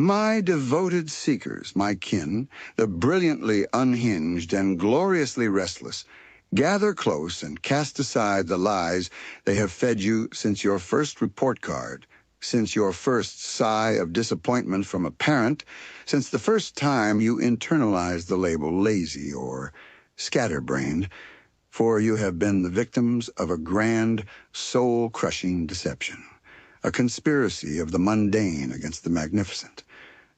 My devoted seekers, my kin, the brilliantly unhinged and gloriously restless, gather close and cast aside the lies they have fed you since your first report card, since your first sigh of disappointment from a parent, since the first time you internalized the label lazy or scatterbrained, for you have been the victims of a grand, soul-crushing deception, a conspiracy of the mundane against the magnificent,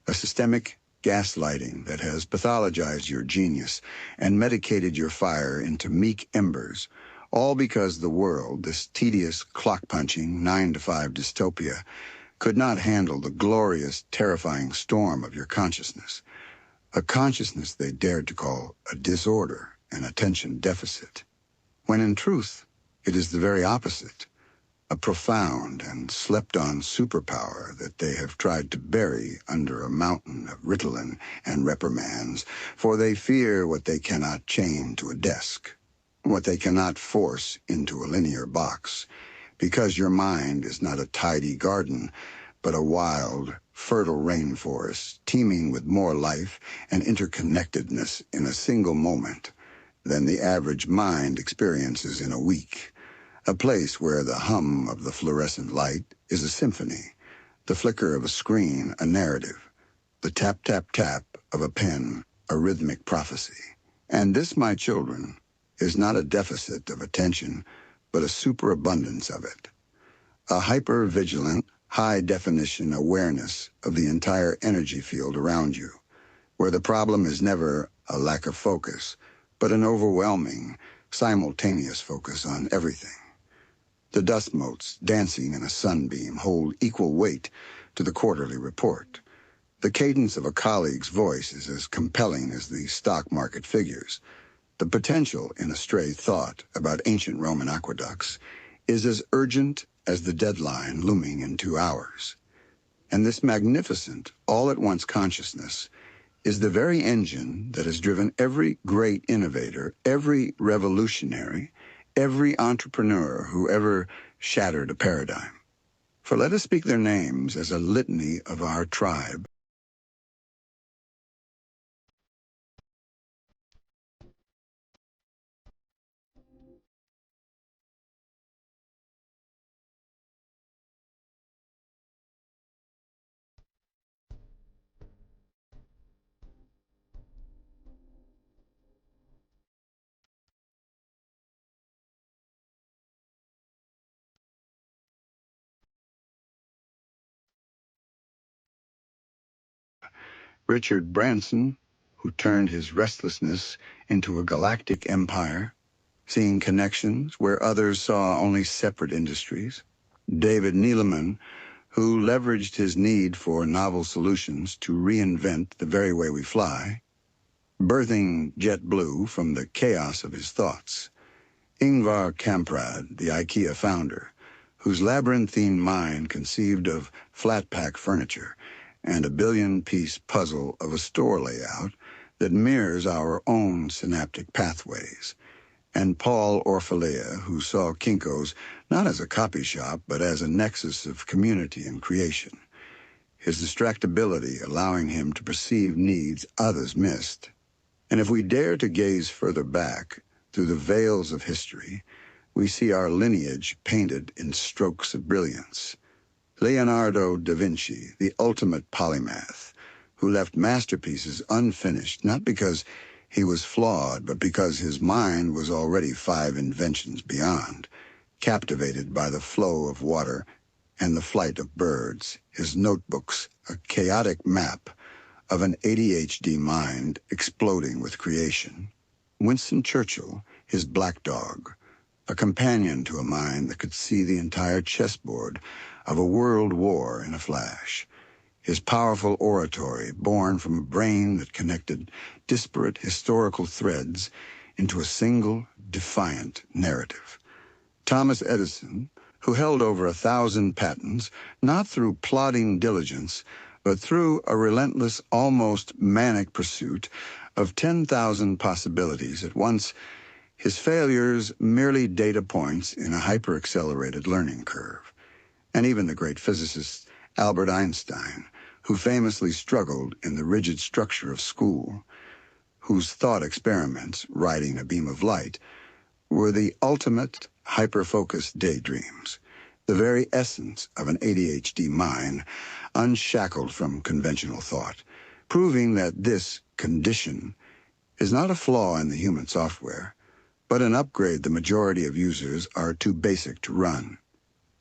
a systemic gaslighting that has pathologized your genius and medicated your fire into meek embers, all because the world, this tedious, clock-punching, 9-to-5 dystopia, could not handle the glorious, terrifying storm of your consciousness, a consciousness they dared to call a disorder, an attention deficit, when in truth it is the very opposite, a profound and slept-on superpower that they have tried to bury under a mountain of Ritalin and reprimands, for they fear what they cannot chain to a desk, what they cannot force into a linear box, because your mind is not a tidy garden, but a wild, fertile rainforest teeming with more life and interconnectedness in a single moment than the average mind experiences in a week. A place where the hum of the fluorescent light is a symphony, the flicker of a screen a narrative, the tap-tap-tap of a pen a rhythmic prophecy. And this, my children, is not a deficit of attention, but a superabundance of it. A hyper-vigilant, high-definition awareness of the entire energy field around you, where the problem is never a lack of focus, but an overwhelming, simultaneous focus on everything. The dust motes dancing in a sunbeam hold equal weight to the quarterly report. The cadence of a colleague's voice is as compelling as the stock market figures. The potential in a stray thought about ancient Roman aqueducts is as urgent as the deadline looming in 2 hours. And this magnificent, all-at-once consciousness is the very engine that has driven every great innovator, every revolutionary, every entrepreneur who ever shattered a paradigm. For let us speak their names as a litany of our tribe. Richard Branson, who turned his restlessness into a galactic empire, seeing connections where others saw only separate industries. David Neeleman, who leveraged his need for novel solutions to reinvent the very way we fly, birthing JetBlue from the chaos of his thoughts. Ingvar Kamprad, the IKEA founder, whose labyrinthine mind conceived of flat-pack furniture and a billion-piece puzzle of a store layout that mirrors our own synaptic pathways. And Paul Orfalea, who saw Kinko's not as a copy shop, but as a nexus of community and creation, his distractibility allowing him to perceive needs others missed. And if we dare to gaze further back, through the veils of history, we see our lineage painted in strokes of brilliance. Leonardo da Vinci, the ultimate polymath, who left masterpieces unfinished, not because he was flawed, but because his mind was already 5 inventions beyond, captivated by the flow of water and the flight of birds, his notebooks a chaotic map of an ADHD mind exploding with creation. Winston Churchill, his black dog, a companion to a mind that could see the entire chessboard of a world war in a flash. His powerful oratory, born from a brain that connected disparate historical threads into a single, defiant narrative. Thomas Edison, who held over 1,000 patents, not through plodding diligence, but through a relentless, almost manic pursuit of 10,000 possibilities at once, his failures merely data points in a hyper-accelerated learning curve. And even the great physicist Albert Einstein, who famously struggled in the rigid structure of school, whose thought experiments, riding a beam of light, were the ultimate hyper-focused daydreams, the very essence of an ADHD mind, unshackled from conventional thought, proving that this condition is not a flaw in the human software, but an upgrade the majority of users are too basic to run,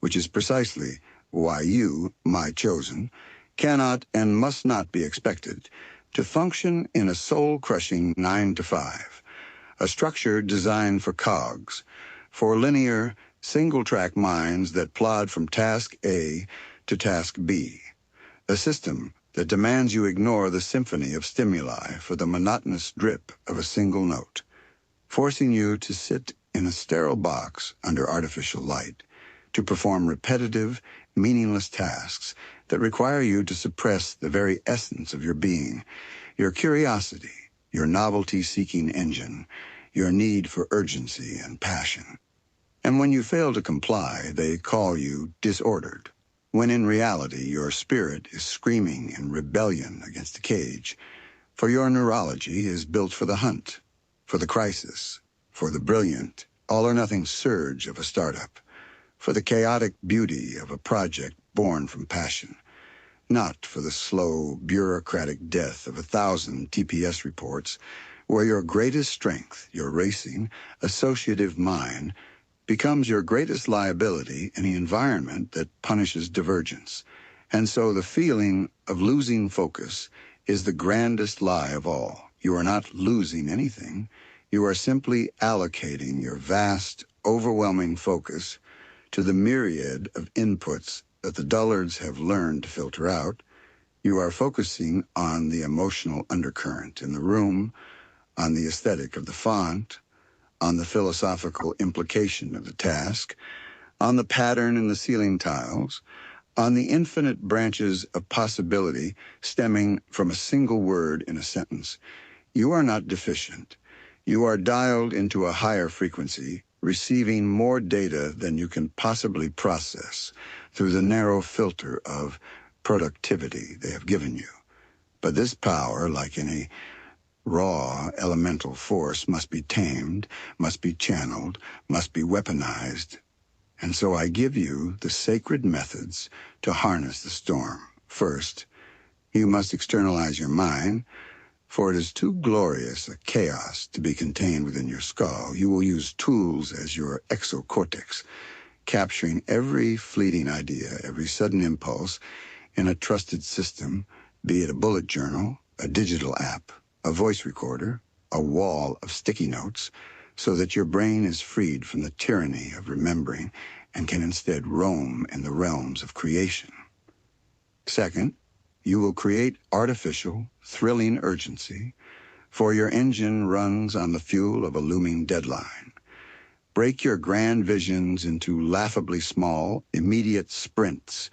which is precisely why you, my chosen, cannot and must not be expected to function in a soul-crushing 9-to-5, a structure designed for cogs, for linear, single-track minds that plod from task A to task B, a system that demands you ignore the symphony of stimuli for the monotonous drip of a single note, forcing you to sit in a sterile box under artificial light, to perform repetitive, meaningless tasks that require you to suppress the very essence of your being, your curiosity, your novelty-seeking engine, your need for urgency and passion. And when you fail to comply, they call you disordered, when in reality your spirit is screaming in rebellion against the cage, for your neurology is built for the hunt, for the crisis, for the brilliant, all-or-nothing surge of a startup, for the chaotic beauty of a project born from passion, not for the slow, bureaucratic death of 1,000 TPS reports, where your greatest strength, your racing, associative mind, becomes your greatest liability in an environment that punishes divergence. And so the feeling of losing focus is the grandest lie of all. You are not losing anything. You are simply allocating your vast, overwhelming focus to the myriad of inputs that the dullards have learned to filter out. You are focusing on the emotional undercurrent in the room, on the aesthetic of the font, on the philosophical implication of the task, on the pattern in the ceiling tiles, on the infinite branches of possibility stemming from a single word in a sentence. You are not deficient. You are dialed into a higher frequency, receiving more data than you can possibly process through the narrow filter of productivity they have given you. But this power, like any raw elemental force, must be tamed, must be channeled, must be weaponized. And so I give you the sacred methods to harness the storm. First, you must externalize your mind, for it is too glorious a chaos to be contained within your skull. You will use tools as your exocortex, capturing every fleeting idea, every sudden impulse in a trusted system, be it a bullet journal, a digital app, a voice recorder, a wall of sticky notes, so that your brain is freed from the tyranny of remembering and can instead roam in the realms of creation. Second, you will create artificial, thrilling urgency, for your engine runs on the fuel of a looming deadline. Break your grand visions into laughably small, immediate sprints.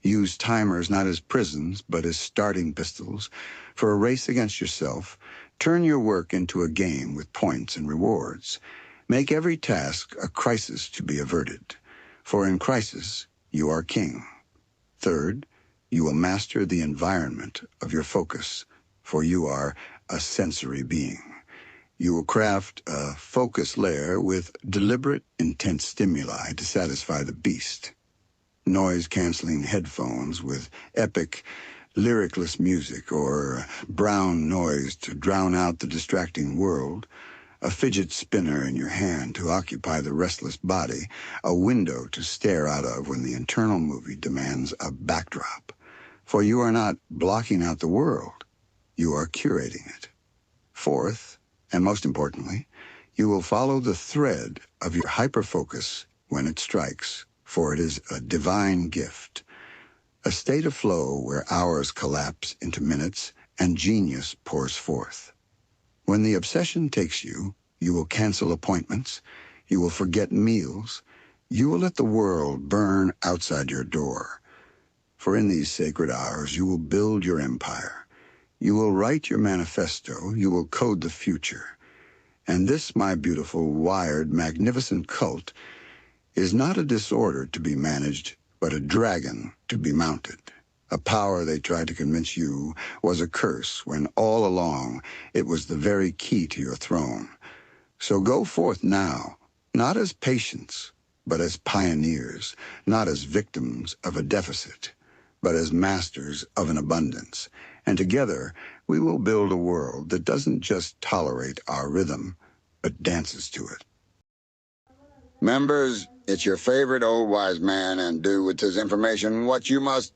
Use timers not as prisons, but as starting pistols. For a race against yourself, turn your work into a game with points and rewards. Make every task a crisis to be averted, for in crisis, you are king. Third, you will master the environment of your focus, for you are a sensory being. You will craft a focus layer with deliberate, intense stimuli to satisfy the beast. Noise-canceling headphones with epic, lyricless music, or brown noise to drown out the distracting world, a fidget spinner in your hand to occupy the restless body, a window to stare out of when the internal movie demands a backdrop. For you are not blocking out the world, you are curating it. Fourth, and most importantly, you will follow the thread of your hyperfocus when it strikes, for it is a divine gift, a state of flow where hours collapse into minutes and genius pours forth. When the obsession takes you, you will cancel appointments, you will forget meals, you will let the world burn outside your door. For in these sacred hours, you will build your empire. You will write your manifesto, you will code the future. And this, my beautiful, wired, magnificent cult, is not a disorder to be managed, but a dragon to be mounted. A power they tried to convince you was a curse when all along it was the very key to your throne. So go forth now, not as patients, but as pioneers, not as victims of a deficit, but as masters of an abundance. And together, we will build a world that doesn't just tolerate our rhythm, but dances to it. Members, it's your favorite old wise man, and do with this information what you must.